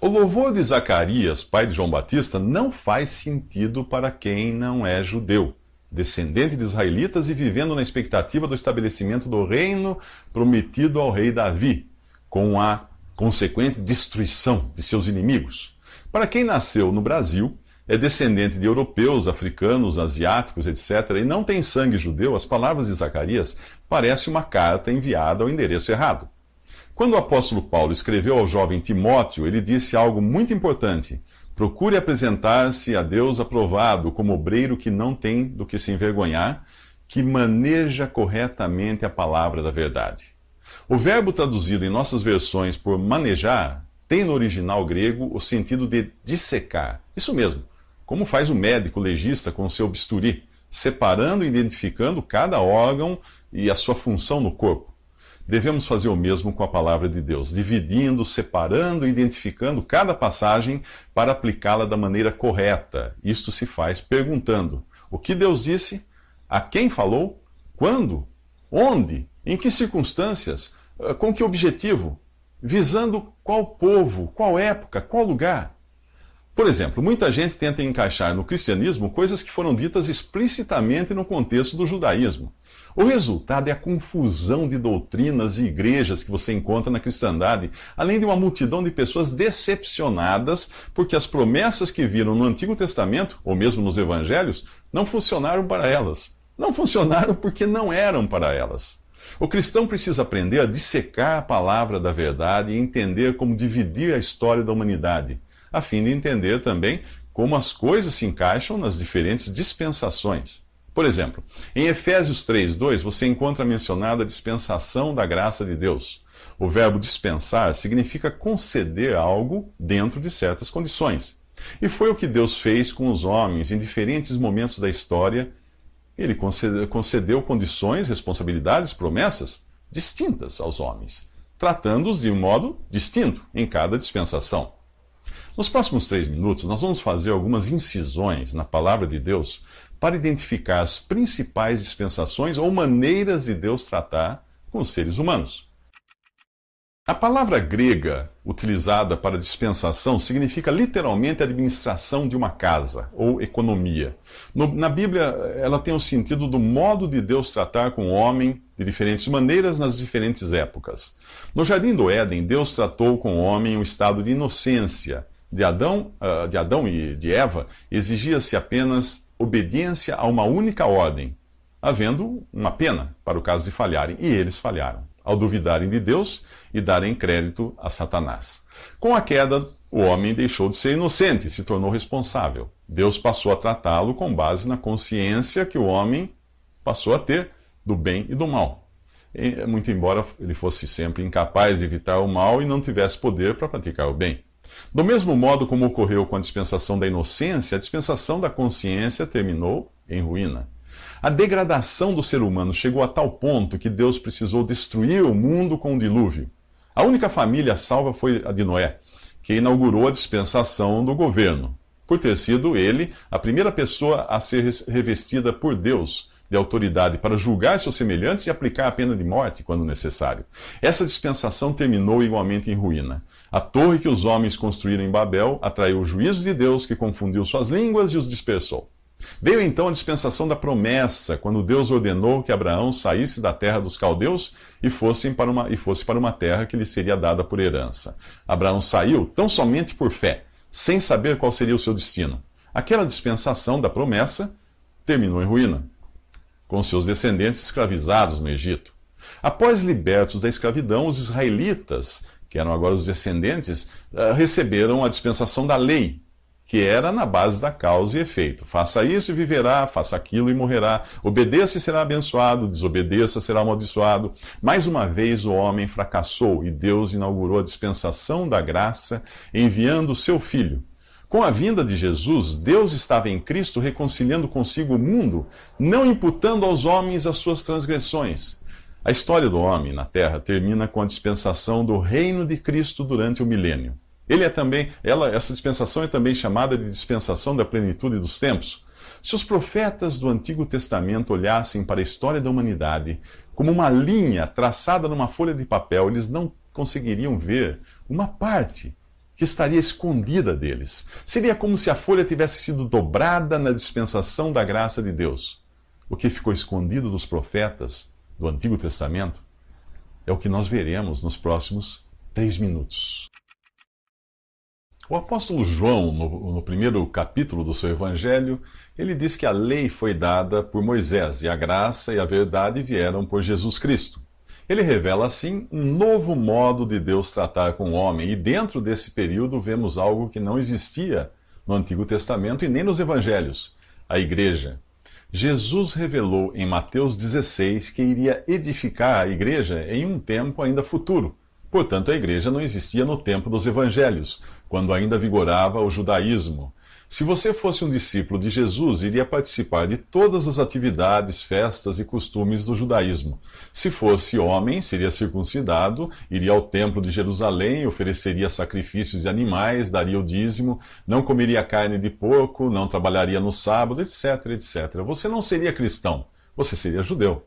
O louvor de Zacarias, pai de João Batista, não faz sentido para quem não é judeu, descendente de israelitas e vivendo na expectativa do estabelecimento do reino prometido ao rei Davi, com a consequente destruição de seus inimigos. Para quem nasceu no Brasil, é descendente de europeus, africanos, asiáticos, etc., e não tem sangue judeu, as palavras de Zacarias parecem uma carta enviada ao endereço errado. Quando o apóstolo Paulo escreveu ao jovem Timóteo, ele disse algo muito importante: procure apresentar-se a Deus aprovado, como obreiro que não tem do que se envergonhar, que maneja corretamente a palavra da verdade. O verbo traduzido em nossas versões por manejar tem no original grego o sentido de dissecar. Isso mesmo, como faz o médico legista com o seu bisturi, separando e identificando cada órgão e a sua função no corpo. Devemos fazer o mesmo com a palavra de Deus, dividindo, separando e identificando cada passagem para aplicá-la da maneira correta. Isto se faz perguntando: o que Deus disse? A quem falou? Quando? Onde? Em que circunstâncias? Com que objetivo? Visando qual povo, qual época, qual lugar? Por exemplo, muita gente tenta encaixar no cristianismo coisas que foram ditas explicitamente no contexto do judaísmo. O resultado é a confusão de doutrinas e igrejas que você encontra na cristandade, além de uma multidão de pessoas decepcionadas porque as promessas que viram no Antigo Testamento, ou mesmo nos Evangelhos, não funcionaram para elas. Não funcionaram porque não eram para elas. O cristão precisa aprender a dissecar a palavra da verdade e entender como dividir a história da humanidade, a fim de entender também como as coisas se encaixam nas diferentes dispensações. Por exemplo, em Efésios 3:2 você encontra mencionada a dispensação da graça de Deus. O verbo dispensar significa conceder algo dentro de certas condições. E foi o que Deus fez com os homens em diferentes momentos da história. Ele concedeu condições, responsabilidades, promessas distintas aos homens, tratando-os de um modo distinto em cada dispensação. Nos próximos 3 minutos, nós vamos fazer algumas incisões na palavra de Deus para identificar as principais dispensações ou maneiras de Deus tratar com os seres humanos. A palavra grega utilizada para dispensação significa literalmente administração de uma casa ou economia. Na Bíblia, ela tem o sentido do modo de Deus tratar com o homem de diferentes maneiras nas diferentes épocas. No Jardim do Éden, Deus tratou com o homem um estado de inocência. De Adão e de Eva, exigia-se apenas obediência a uma única ordem, havendo uma pena para o caso de falharem, e eles falharam, ao duvidarem de Deus e darem crédito a Satanás. Com a queda, o homem deixou de ser inocente e se tornou responsável. Deus passou a tratá-lo com base na consciência que o homem passou a ter do bem e do mal. Muito embora ele fosse sempre incapaz de evitar o mal e não tivesse poder para praticar o bem. Do mesmo modo como ocorreu com a dispensação da inocência, a dispensação da consciência terminou em ruína. A degradação do ser humano chegou a tal ponto que Deus precisou destruir o mundo com um dilúvio. A única família salva foi a de Noé, que inaugurou a dispensação do governo, por ter sido ele a primeira pessoa a ser revestida por Deus de autoridade para julgar seus semelhantes e aplicar a pena de morte quando necessário. Essa dispensação terminou igualmente em ruína. A torre que os homens construíram em Babel atraiu o juízo de Deus, que confundiu suas línguas e os dispersou. Veio então a dispensação da promessa, quando Deus ordenou que Abraão saísse da terra dos caldeus e fosse para uma terra que lhe seria dada por herança. Abraão saiu tão somente por fé, sem saber qual seria o seu destino. Aquela dispensação da promessa terminou em ruína, com seus descendentes escravizados no Egito. Após libertos da escravidão, os israelitas, que eram agora os descendentes, receberam a dispensação da lei, que era na base da causa e efeito. Faça isso e viverá, faça aquilo e morrerá. Obedeça e será abençoado, desobedeça, será amaldiçoado. Mais uma vez o homem fracassou e Deus inaugurou a dispensação da graça, enviando o seu Filho. Com a vinda de Jesus, Deus estava em Cristo reconciliando consigo o mundo, não imputando aos homens as suas transgressões. A história do homem na Terra termina com a dispensação do reino de Cristo durante o milênio. Essa dispensação é também chamada de dispensação da plenitude dos tempos. Se os profetas do Antigo Testamento olhassem para a história da humanidade como uma linha traçada numa folha de papel, eles não conseguiriam ver uma parte que estaria escondida deles. Seria como se a folha tivesse sido dobrada na dispensação da graça de Deus. O que ficou escondido dos profetas do Antigo Testamento é o que nós veremos nos próximos 3 minutos. O apóstolo João, no primeiro capítulo do seu evangelho, ele diz que a lei foi dada por Moisés e a graça e a verdade vieram por Jesus Cristo. Ele revela, assim, um novo modo de Deus tratar com o homem, e dentro desse período vemos algo que não existia no Antigo Testamento e nem nos evangelhos: a igreja. Jesus revelou em Mateus 16 que iria edificar a igreja em um tempo ainda futuro. Portanto, a igreja não existia no tempo dos evangelhos, quando ainda vigorava o judaísmo. Se você fosse um discípulo de Jesus, iria participar de todas as atividades, festas e costumes do judaísmo. Se fosse homem, seria circuncidado, iria ao templo de Jerusalém, ofereceria sacrifícios de animais, daria o dízimo, não comeria carne de porco, não trabalharia no sábado, etc, etc. Você não seria cristão, você seria judeu.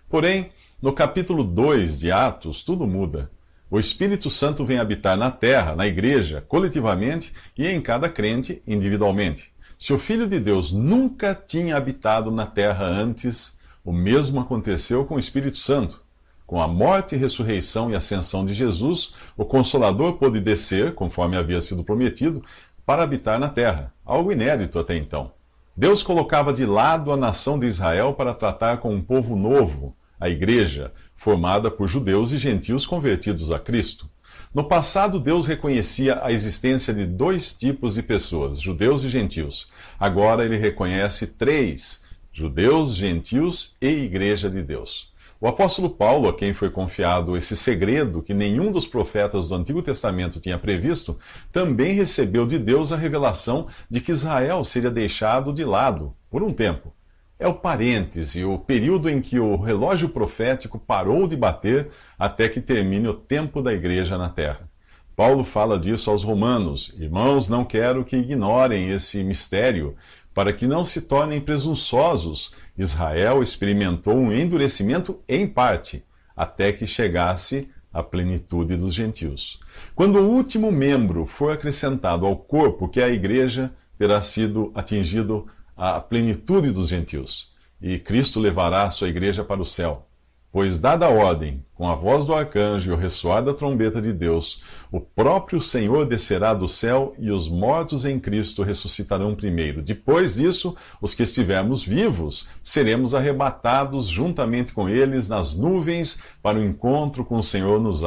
Porém, no capítulo 2 de Atos, tudo muda. O Espírito Santo vem habitar na terra, na igreja, coletivamente, e em cada crente, individualmente. Se o Filho de Deus nunca tinha habitado na terra antes, o mesmo aconteceu com o Espírito Santo. Com a morte, ressurreição e ascensão de Jesus, o Consolador pôde descer, conforme havia sido prometido, para habitar na terra, algo inédito até então. Deus colocava de lado a nação de Israel para tratar com um povo novo, a igreja, formada por judeus e gentios convertidos a Cristo. No passado, Deus reconhecia a existência de 2 tipos de pessoas, judeus e gentios. Agora ele reconhece 3, judeus, gentios e igreja de Deus. O apóstolo Paulo, a quem foi confiado esse segredo que nenhum dos profetas do Antigo Testamento tinha previsto, também recebeu de Deus a revelação de que Israel seria deixado de lado por um tempo. É o parêntese, o período em que o relógio profético parou de bater até que termine o tempo da igreja na terra. Paulo fala disso aos romanos: irmãos, não quero que ignorem esse mistério, para que não se tornem presunçosos. Israel experimentou um endurecimento em parte, até que chegasse a plenitude dos gentios. Quando o último membro for acrescentado ao corpo, que é a igreja, terá sido atingido a plenitude dos gentios, e Cristo levará a sua igreja para o céu. Pois, dada a ordem, com a voz do arcanjo e o ressoar da trombeta de Deus, o próprio Senhor descerá do céu e os mortos em Cristo ressuscitarão primeiro. Depois disso, os que estivermos vivos, seremos arrebatados juntamente com eles nas nuvens para o encontro com o Senhor nos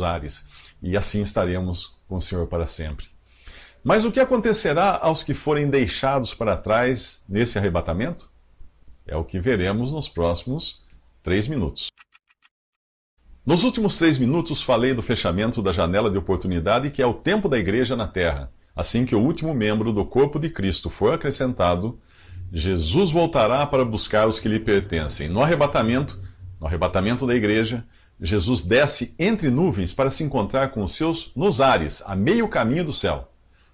ares. E assim estaremos com o Senhor para sempre. Mas o que acontecerá aos que forem deixados para trás nesse arrebatamento? É o que veremos nos próximos 3 minutos. Nos últimos 3 minutos falei do fechamento da janela de oportunidade, que é o tempo da igreja na terra. Assim que o último membro do corpo de Cristo for acrescentado, Jesus voltará para buscar os que lhe pertencem. No arrebatamento da igreja, Jesus desce entre nuvens para se encontrar com os seus nos ares, a meio caminho do céu.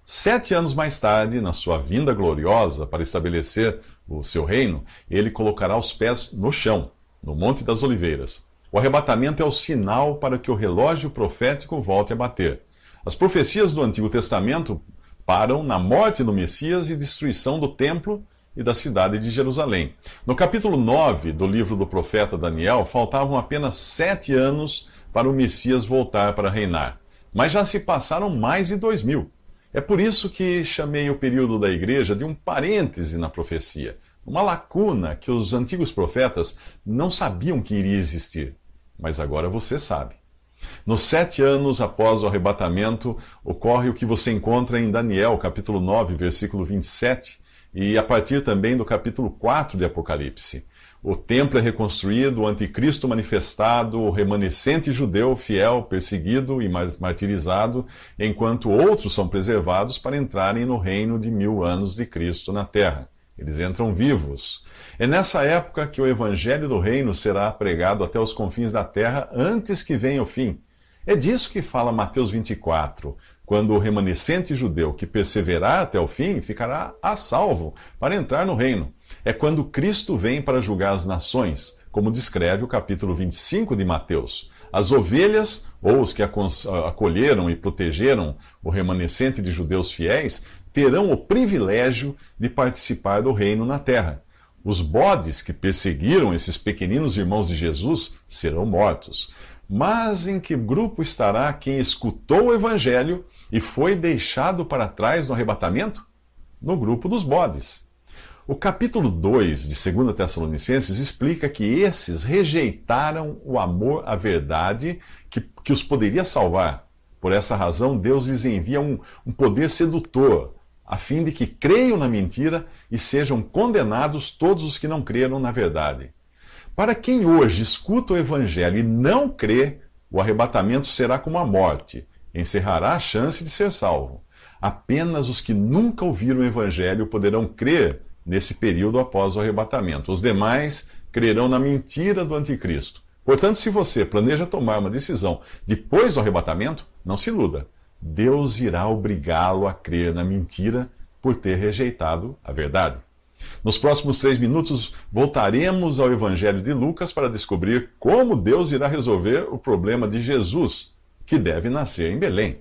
7 anos mais tarde, na sua vinda gloriosa para estabelecer o seu reino, ele colocará os pés no chão, no Monte das Oliveiras. O arrebatamento é o sinal para que o relógio profético volte a bater. As profecias do Antigo Testamento param na morte do Messias e destruição do templo e da cidade de Jerusalém. No capítulo 9 do livro do profeta Daniel, faltavam apenas 7 anos para o Messias voltar para reinar. Mas já se passaram mais de 2000. É por isso que chamei o período da igreja de um parêntese na profecia, uma lacuna que os antigos profetas não sabiam que iria existir, mas agora você sabe. Nos 7 anos após o arrebatamento, ocorre o que você encontra em Daniel, capítulo 9, versículo 27, e a partir também do capítulo 4 de Apocalipse. O templo é reconstruído, o anticristo manifestado, o remanescente judeu fiel, perseguido e martirizado, enquanto outros são preservados para entrarem no reino de 1000 anos de Cristo na terra. Eles entram vivos. É nessa época que o evangelho do reino será pregado até os confins da terra antes que venha o fim. É disso que fala Mateus 24, quando o remanescente judeu que perseverar até o fim ficará a salvo para entrar no reino. É quando Cristo vem para julgar as nações, como descreve o capítulo 25 de Mateus. As ovelhas, ou os que acolheram e protegeram o remanescente de judeus fiéis, terão o privilégio de participar do reino na terra. Os bodes que perseguiram esses pequeninos irmãos de Jesus serão mortos. Mas em que grupo estará quem escutou o evangelho e foi deixado para trás no arrebatamento? No grupo dos bodes. O capítulo 2 de 2 Tessalonicenses explica que esses rejeitaram o amor à verdade que os poderia salvar. Por essa razão, Deus lhes envia um poder sedutor, a fim de que creiam na mentira e sejam condenados todos os que não creram na verdade. Para quem hoje escuta o evangelho e não crê, o arrebatamento será como a morte, encerrará a chance de ser salvo. Apenas os que nunca ouviram o evangelho poderão crer nesse período após o arrebatamento. Os demais crerão na mentira do anticristo. Portanto, se você planeja tomar uma decisão depois do arrebatamento, não se iluda. Deus irá obrigá-lo a crer na mentira por ter rejeitado a verdade. Nos próximos 3 minutos, voltaremos ao Evangelho de Lucas para descobrir como Deus irá resolver o problema de Jesus, que deve nascer em Belém.